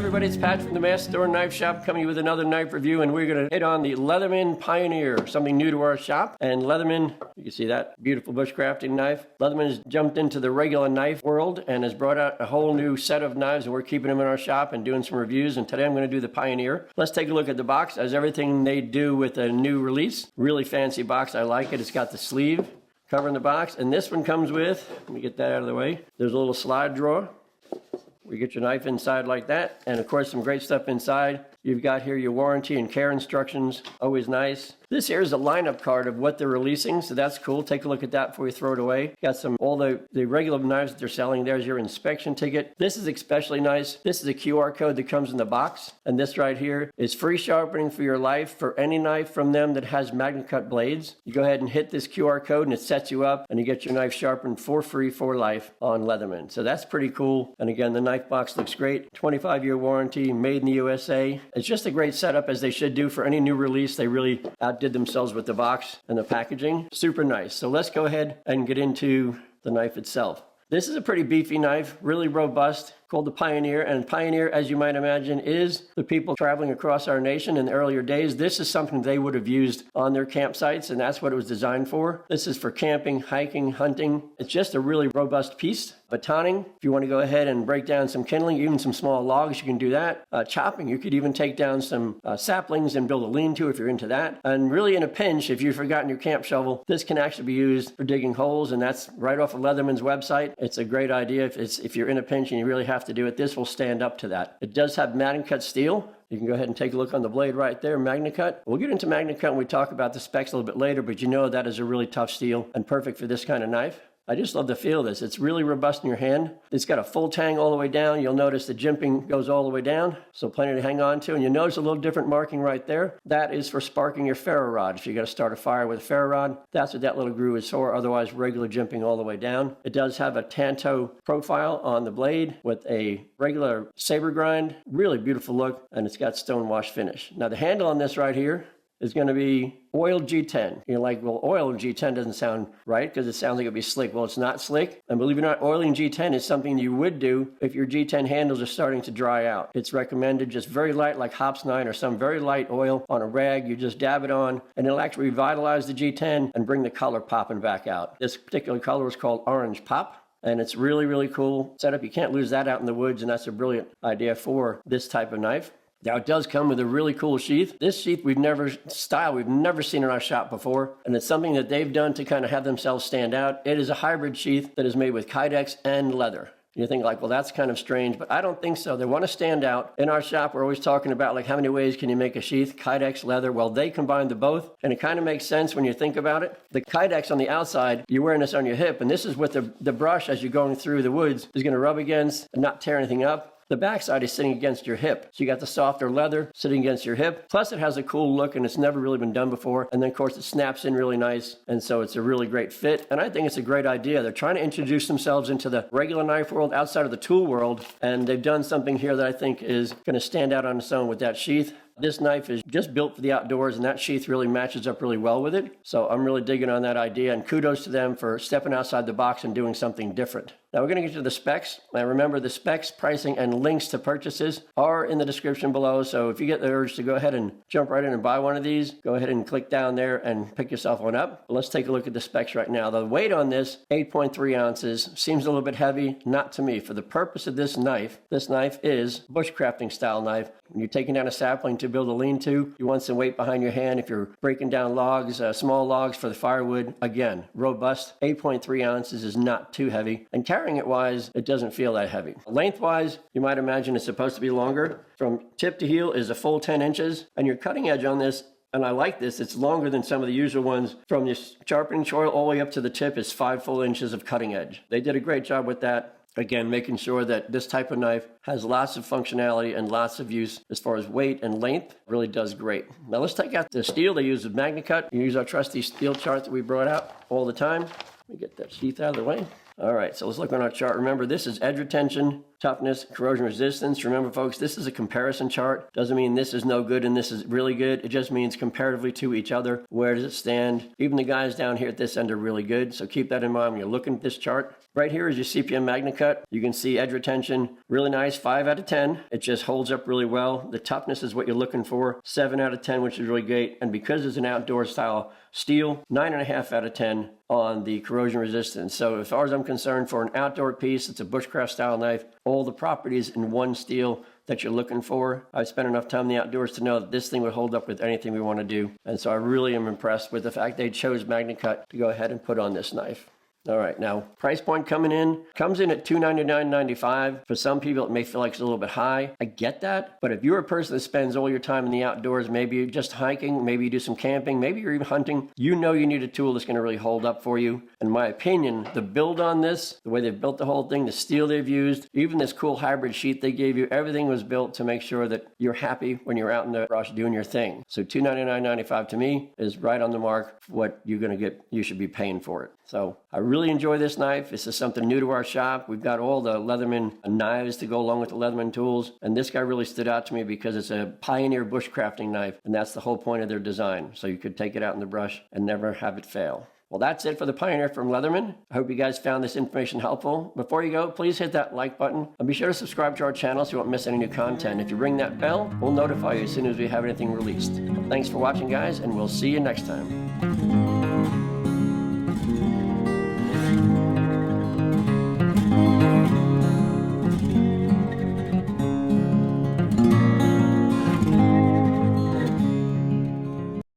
everybody, it's Pat from the Mast Store Knife Shop coming with another knife review, and we're going to hit on the Leatherman Pioneer, something new to our shop. And Leatherman, you can see that beautiful bushcrafting knife. Leatherman has jumped into the regular knife world and has brought out a whole new set of knives, and we're keeping them in our shop and doing some reviews. And today I'm going to do the Pioneer. Let's take a look at the box. As everything they do with a new release. Really fancy box. I like it. It's got the sleeve covering the box, and this one comes with, let me get that out of the way, there's a little slide drawer. You get your knife inside like that, and of course some great stuff inside. You've got here your warranty and care instructions, always nice. This here is a lineup card of what they're releasing, so that's cool. Take a look at that before you throw it away. Got all the regular knives that they're selling. There's your inspection ticket. This is especially nice. This is a QR code that comes in the box, and this right here is free sharpening for your life for any knife from them that has MagnaCut blades. You go ahead and hit this QR code and it sets you up, and you get your knife sharpened for free for life on Leatherman. So that's pretty cool. And again, the knife box looks great. 25-year warranty, made in the USA. It's just a great setup, as they should do for any new release. They really outdid themselves with the box and the packaging. Super nice. So let's go ahead and get into the knife itself. This is a pretty beefy knife, really robust, called the Pioneer. And Pioneer, as you might imagine, is the people traveling across our nation in the earlier days. This is something they would have used on their campsites, and that's what it was designed for. This is for camping, hiking, hunting. It's just a really robust piece. Batoning, if you want to go ahead and break down some kindling, even some small logs, you can do that. Chopping, you could even take down some saplings and build a lean-to if you're into that. And really in a pinch, if you've forgotten your camp shovel, this can actually be used for digging holes, and that's right off of Leatherman's website. It's a great idea if you're in a pinch and you really have to do it. This will stand up to that. It does have MagnaCut steel. You can go ahead and take a look on the blade right there, MagnaCut. We'll get into MagnaCut when we talk about the specs a little bit later, but you know that is a really tough steel and perfect for this kind of knife. I just love the feel of this. It's really robust in your hand. It's got a Full-tang all the way down. You'll notice the jimping goes all the way down, so plenty to hang on to. And you'll notice a little different marking right there. That is for sparking your ferro-rod. If you got to start a fire with a ferro-rod, that's what that little groove is for. Otherwise, regular jimping all the way down. It does have a Tanto profile on the blade with a regular saber grind. Really beautiful look, and it's got stonewash finish. Now the handle on this right here is going to be oiled G10. You're like, well, oiled G10 doesn't sound right because it sounds like it'd be slick. Well, it's not slick. And believe it or not, oiling G10 is something you would do if your G10 handles are starting to dry out. It's recommended just very light, like Hops 9 or some very light oil on a rag. You just dab it on, and it'll actually revitalize the G10 and bring the color popping back out. This particular color is called Orange Pop. And it's really, really cool setup. You can't lose that out in the woods, and that's a brilliant idea for this type of knife. Now it does come with a really cool sheath. This sheath we've never seen in our shop before, and it's something that they've done to kind of have themselves stand out. It is a hybrid sheath that is made with Kydex and leather. You think like, well, that's kind of strange, but I don't think so. They want to stand out. In our shop, we're always talking about like how many ways can you make a sheath, Kydex, leather. Well, they combine the both, and it kind of makes sense when you think about it. The Kydex on the outside, you're wearing this on your hip, and this is what the brush as you're going through the woods is going to rub against and not tear anything up. The backside is sitting against your hip. So you got the softer leather sitting against your hip. Plus it has a cool look, and it's never really been done before. And then of course it snaps in really nice. And so it's a really great fit. And I think it's a great idea. They're trying to introduce themselves into the regular knife world outside of the tool world. And they've done something here that I think is going to stand out on its own with that sheath. This knife is just built for the outdoors, and that sheath really matches up really well with it. So I'm really digging on that idea, and kudos to them for stepping outside the box and doing something different. Now we're going to get to the specs. Now remember, the specs, pricing, and links to purchases are in the description below. So if you get the urge to go ahead and jump right in and buy one of these, go ahead and click down there and pick yourself one up. But let's take a look at the specs right now. The weight on this, 8.3 ounces, seems a little bit heavy. Not to me. For the purpose of this knife is bushcrafting style knife. When you're taking down a sapling to build a lean-to, you want some weight behind your hand. If you're breaking down logs, small logs for the firewood, again, robust. 8.3 ounces is not too heavy. And carrying it wise, it doesn't feel that heavy. Lengthwise, you might imagine it's supposed to be longer. From tip to heel is a full 10 inches. And your cutting edge on this, and I like this, it's longer than some of the usual ones. From this sharpening choil all the way up to the tip is 5 full inches of cutting edge. They did a great job with that. Again, making sure that this type of knife has lots of functionality and lots of use as far as weight and length. Really does great. Now let's take out the steel they use with MagnaCut. We use our trusty steel chart that we brought out all the time. Let me get that sheath out of the way. All right, so let's look on our chart. Remember, this is edge retention, toughness, corrosion resistance. Remember, folks, this is a comparison chart. Doesn't mean this is no good and this is really good. It just means comparatively to each other. Where does it stand? Even the guys down here at this end are really good, so keep that in mind when you're looking at this chart. Right here is your CPM MagnaCut. You can see edge retention, really nice, 5 out of 10. It just holds up really well. The toughness is what you're looking for, 7 out of 10, which is really great. And because it's an outdoor style steel, 9.5 out of 10 on the corrosion resistance. So as far as I'm concerned, for an outdoor piece, it's a bushcraft style knife. All the properties in one steel that you're looking for. I've spent enough time in the outdoors to know that this thing would hold up with anything we want to do. And so I really am impressed with the fact they chose MagnaCut to go ahead and put on this knife. All right, now price point comes in at $299.95. For some people, it may feel like it's a little bit high. I get that, but if you're a person that spends all your time in the outdoors, maybe you're just hiking, maybe you do some camping, maybe you're even hunting, you know you need a tool that's going to really hold up for you. In my opinion, the build on this, the way they've built the whole thing, the steel they've used, even this cool hybrid sheath they gave you, everything was built to make sure that you're happy when you're out in the brush doing your thing. So $299.95 to me is right on the mark for what you're going to get. You should be paying for it. So I really enjoy this knife. This is something new to our shop. We've got all the Leatherman knives to go along with the Leatherman tools. And this guy really stood out to me because it's a Pioneer bushcrafting knife. And that's the whole point of their design. So you could take it out in the brush and never have it fail. Well, that's it for the Pioneer from Leatherman. I hope you guys found this information helpful. Before you go, please hit that like button and be sure to subscribe to our channel so you won't miss any new content. If you ring that bell, we'll notify you as soon as we have anything released. Thanks for watching, guys, and we'll see you next time.